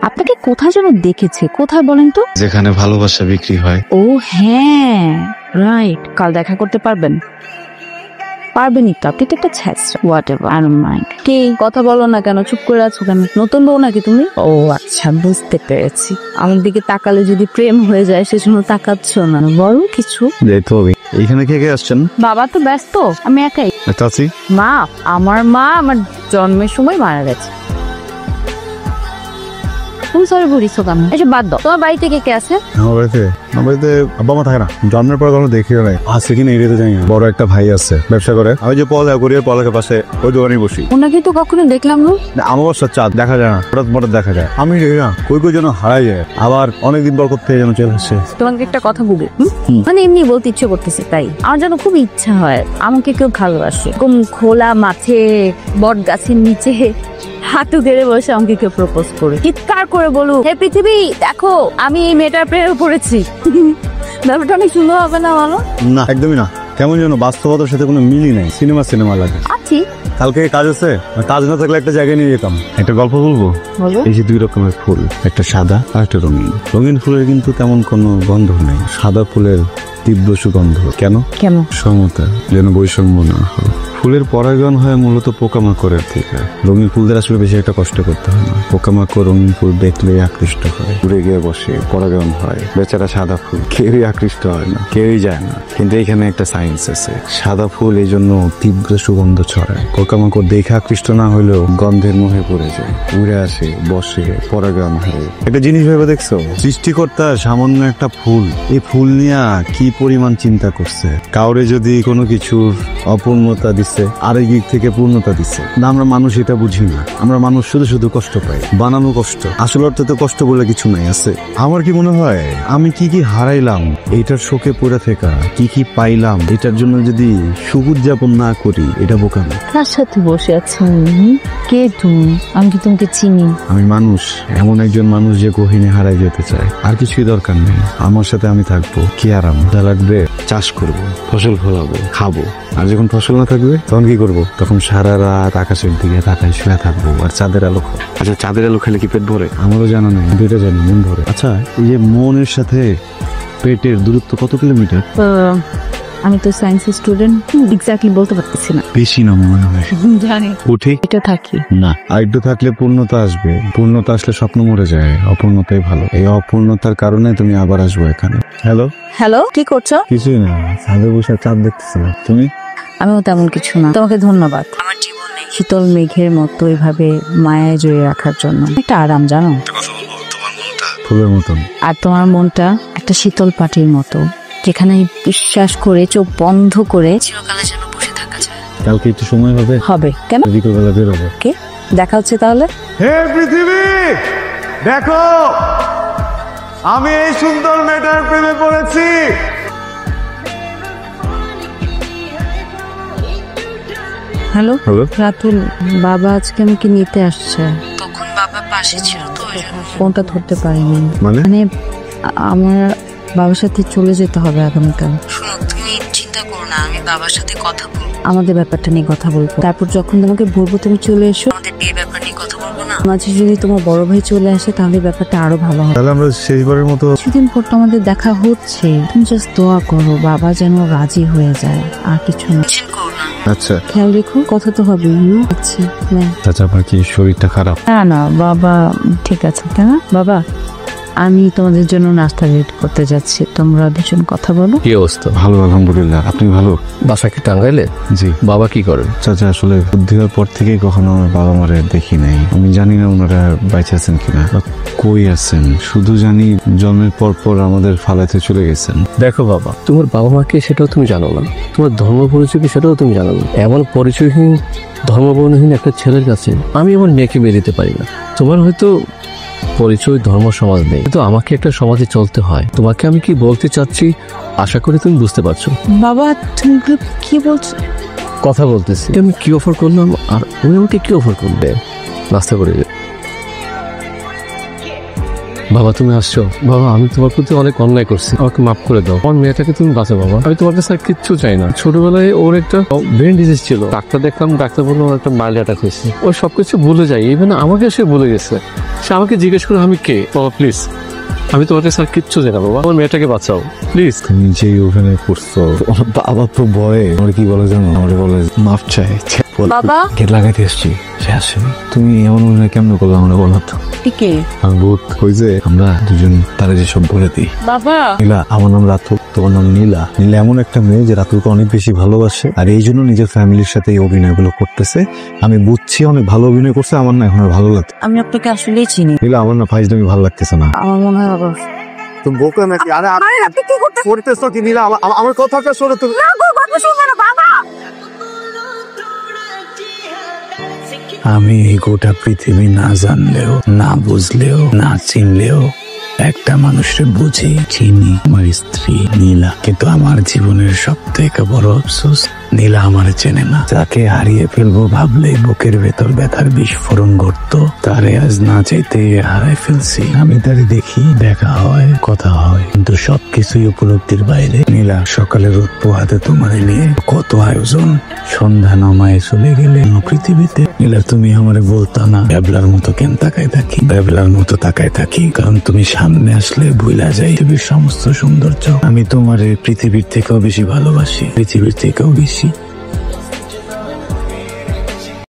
আপনাকে কোথায় যেন দেখেছে, কোথায় বলেন তো? যেখানে ভালোবাসা বিক্রি হয়। ও হ্যাঁ, রাইট। কাল দেখা করতে পারবেন? পারবেনই তো, আপনি তো একটা ছ্যাঁচড়া। Whatever, I don't mind. কি কথা বলো না কেন, চুপ করে আছো কেন? নতুন বউ নাকি তুমি? ও আচ্ছা, বুঝতে পেরেছি। আমার দিকে তাকালে যদি প্রেম হয়ে যায় সেজন্য তাকাচ্ছ না, বলো কিছু। যেহেতু এইখানে কে কে আসছেন? বাবা তো ব্যস্ত, আমি একাই। চাচি? মা, আমার মা আমার জন্মের সময় মারা গেছে। তুমি সরি বলিস কেন? এসব বাদ দাও। তোমার বাড়িতে কে কে আছে? আমার বাড়িতে আব্বা মা থাকে না, জন্মের পর কখনো দেখিও নাই। আছে কিনা এরিয়াতে জানি না। বড় একটা ভাই আছে, ব্যবসা করে। আমি যে পড়ালেখা করি পড়ালেখার পাশে ওই দোকানে বসি। ওনাকে তো কখনো দেখলাম না। আমাবস্যার চাঁদ দেখা যায় না, হঠাৎ দেখা যায়। আমি দেখি না, কই যেন হারাই যায়, আবার অনেকদিন পর করতে যেন চলে আসছে। তোমাকে একটা কথা বলি, মানে এমনি বলতে ইচ্ছে করতেছে, তাই আমার যেন খুব ইচ্ছা হয় আমাকে কেউ ভালোবাসে, এরকম খোলা মাঠে বট গাছের নিচে হাঁটু গেড়ে বসে আমাকে কেউ প্রপোজ করে চিৎকার করে বলুক, হে পৃথিবী দেখো আমি এই মেয়েটার প্রেমে পড়েছি। ব্যাপারটা অনেক সুন্দর হবে না বলো? না, একদমই না। কেমন যেন বাস্তবতার সাথে কোনো মিলই নাই। সিনেমা লাগে। আছি। কালকে কাজ আছে, কাজ না থাকলে একটা জায়গায় নিয়ে যেতাম। একটা গল্প বলবো? এই যে দুই রকমের ফুল, একটা সাদা আর একটা রঙিন। রঙিন ফুলের কিন্তু তেমন কোনো গন্ধ নেই, সাদা ফুলের তীব্র সুগন্ধ। কেন? সমতা, যেন বৈষম্য না হয়। ফুলের পরাগায়ন হয় মূলত পোকামাকড়ের থেকে। রঙিন ফুলদের আসলে বেশি একটা কষ্ট করতে হয় না। পোকামাকড় রঙিন ফুল দেখলে আকৃষ্ট হয়, উড়ে গিয়ে বসে, পরাগায়ন হয়। বেচারা সাদা ফুল কেউই আকৃষ্ট হয় না, কেউই যায় না। কিন্তু এখানে একটা সায়েন্স আছে, সাদা ফুল এই জন্য তীব্র সুগন্ধ ছড়ায়। পোকামাকড় দেখে আকৃষ্ট না হলেও গন্ধের মুহে পড়ে যায়, উড়ে আসে, বসে, পরাগায়ন হয়। একটা জিনিস ভেবে দেখছো, সৃষ্টিকর্তা সামান্য একটা ফুল, এই ফুল নিয়ে কি পরিমাণ চিন্তা করছে। কাউরে যদি কোনো কিছুর অপূর্ণতা দিচ্ছে, আরেক দিক থেকে পূর্ণতা দিচ্ছে না। আমরা মানুষ এটা বুঝি না। আমরা মানুষ শুধু কষ্ট পাই, বানানো কষ্ট। আসলে অর্থে তো কষ্ট বলে কিছু নাই। আছে আমার কি মনে হয়, আমি কি হারাইলাম এইটার শোকে পড়ে থাকা, কি পাইলাম এটার জন্য যদি সুখ উদযাপন না করি, এটা বোকামি। কার সাথে বসে আছেন? কে তুমি? আমি কি তোমাকে চিনি? আমি মানুষ, এমন একজন মানুষ যে গহীনে হারাই যেতে চায়। আর কিছুই দরকার নেই, আমার সাথে আমি থাকবো। কি আরাম যা লাগবে, চাষ করবো, ফসল ফলাবো, খাবো। আর যখন ফসল না থাকবে তখন কি করবো? তখন সারা রাত আকাশের দিকে তাকায় শুয়ে থাকবো আর চাঁদের আলো খাবো। আচ্ছা, চাঁদের আলো খেলে কি পেট ভরে? আমারও জানা নেই, দুইটা জানি, মন ভরে। আচ্ছা, এই যে মনের সাথে পেটের দূরত্ব কত কিলোমিটার? আমি তো সায়েন্স স্টুডেন্ট, এক্স্যাক্টলি বলতে পারতেছি না। বেশি না মনে হয়। জানি উঠি এটা থাকি না, আর একটু থাকলে পূর্ণতা আসবে। পূর্ণতা আসলে স্বপ্ন মরে যায়, অপূর্ণতাই ভালো। এই অপূর্ণতার কারণে তুমি আবার আসবো এখানে। হ্যালো, কি করছো? কিছুই না, ছাদে বসে চাঁদ দেখতেছিলাম। তুমি? আমিও তেমন কিছু না। তোমাকে ধন্যবাদ আমার জীবনে শীতল মেঘের মতো এভাবে মায়ায় জড়িয়ে রাখার জন্য। একটা আরাম, জানো, ফুলের মতন। আর তোমার মনটা একটা শীতল পাটির মতো, যেখানে বিশ্বাস করে চোখ বন্ধ করে চিরকালের জন্য বসে থাকা যায়। কালকে একটু সময় হবে? কেন? বিকেলবেলা বেরোবো। ওকে, দেখা হচ্ছে তাহলে। হে পৃথিবী দেখো, আমি এই সুন্দর মেয়েটার প্রেমে পড়েছি। হ্যালো রাতুল, বাবা আজকে আমাকে নিতে আসছে। তখন বাবা পাশে ছিল তো ওই জন্য ফোনটা ধরতে পারিনি। মানে আমার বাবার সাথে চলে যেতে হবে আগামীকাল। শোনো, তুমি চিন্তা করো না, আমি বাবার সাথে কথা বলবো, আমাদের ব্যাপারটা নিয়ে কথা বলবো। তারপর যখন তোমাকে বলবো তুমি চলে এসো, আমাদের বিয়ের ব্যাপার নিয়ে কথা বলবো না। মাঝে যদি তোমার বড় ভাই চলে আসে তাহলে ব্যাপারটা আরো ভালো হবে। তাহলে আমরা শেষবারের মতো কিছুদিন পর তো আমাদের দেখা হচ্ছে, তুমি জাস্ট দোয়া করো বাবা যেন রাজি হয়ে যায়, আর কিছু না। আচ্ছা, খেয়াল রেখো, কথা তো হবে। আচ্ছা, চাচা আপনার কি শরীরটা খারাপ? না বাবা ঠিক আছে। কেন বাবা, আমি তোমাদের জন্য নাস্তা রেডি করতে যাচ্ছি, তোমরা দুজন কথা বলো। কি অবস্থা? ভালো, আলহামদুলিল্লাহ। আপনি ভালো? বাসা কি টাঙ্গাইলে? জি। বাবা কি করেন? চাচা আসলে বুদ্ধি হওয়ার পর থেকেই কখনো আমার বাবা মারে দেখি নাই। আমি জানি না ওনারা বাইচে আছেন কিনা বা কই আছেন, শুধু জানি জন্মের পর আমাদের ফালাইতে চলে গেছেন। দেখো বাবা, তোমার বাবা মাকে সেটাও তুমি জানো না, তোমার ধর্ম পরিচয় কি সেটাও তুমি জানো না। এমন পরিচয়হীন, ধর্মবর্ণহীন একটা ছেলের কাছে আমি আমার মেয়েকে মেয়ে দিতে পারি না। তোমার হয়তো পরিচয় ধর্ম সমাজ নেই, কিন্তু আমাকে একটা সমাজে চলতে হয়। তোমাকে আমি কি বলতে চাচ্ছি আশা করি তুমি বুঝতে পারছো। বাবা তুমি কি বলছো? কথা বলতেছি, আমি কি অফার করলাম আর উনি আমাকে কি অফার করবে? নাস্তা করে বাবা তুমি আসছো। বাবা আমি তোমার প্রতি অনেক অন্যায় করছি, আমাকে মাফ করে দাও। আমার মেয়েটাকে তুমি বাঁচো বাবা, আমি তোমার কাছে আর কিচ্ছু চাই না। ছোটবেলায় ওর একটা ব্রেন ডিজিজ ছিল, ডাক্তার দেখলাম, ডাক্তার বললো ওর একটা মাইল্ড অ্যাটাক হয়েছে। ও সবকিছু ভুলে যায়, ইভেন আমাকে সে ভুলে গেছে। সে আমাকে জিজ্ঞেস করে আমি কে। বাবা প্লিজ, আমি তোমাকে স্যার কিচ্ছু জানি না বাবা, আমার মেয়েটাকে বাঁচাও প্লিজ। তুমি যেই ওখানে করছো, বাবা তো ভয়ে আমার কি বলে জানো, আমার বলে মাফ চাই। বাবা গেট লাগাইতে এসছি, সে আসেনি। তুমি এমন মনে কেমন করলো আমরা বলো তো। ঠিকই আমি বহুত ওই যে আমরা দুজন তারা যে সব বলে দিই। বাবা নীলা, আমার নাম রাতুল, তোমার নাম নীলা। নীলা এমন একটা মেয়ে যে রাতুলকে অনেক বেশি ভালোবাসে, আর এই জন্য নিজের ফ্যামিলির সাথে এই অভিনয়গুলো করতেছে। আমি বুঝছি অনেক ভালো অভিনয় করছে, আমার না এখন আর ভালো লাগছে। আমি আপনাকে আসলেই চিনি। নীলা, আমার না ফাইজলামি ভালো লাগতেছে না। আমার মনে হয় বাবা তুমি বোকা নাকি? আরে আপনি কি করতেছো কি নীলা? আমার কথাটা শোনো তুমি। আমি এই গোটা পৃথিবী না জানলেও, না বুঝলেও, না চিনলেও একটা মানুষের বুঝি, চিনি, আমার স্ত্রী নীলা। কিন্তু আমার জীবনের সব থেকে বড় আফসোস, নীলা আমার চেনে না। যাকে হারিয়ে ফেলবো ভাবলেই বুকের ভেতর ব্যথার বিস্ফোরণ ঘটতো, তারে আজ না চাইতে হারাই ফেলছি। আমি তারে দেখি, দেখা হয়, কথা হয়, কিন্তু সবকিছুই উপলব্ধির বাইরে। নীলা, সকালে রোদ পোহাতে তোমার নিয়ে কত আয়োজন, সন্ধ্যা নামায় চলে গেলে পৃথিবীতে। নীলা, তুমি আমারে বলতা না ব্যাবলার মতো কেন তাকায় থাকি? ব্যাবলার মতো তাকায় থাকি কারণ তুমি সামনে আসলে ভুলা যাই পৃথিবীর সমস্ত সৌন্দর্য। আমি তোমার পৃথিবীর থেকেও বেশি ভালোবাসি, পৃথিবীর থেকেও বেশি।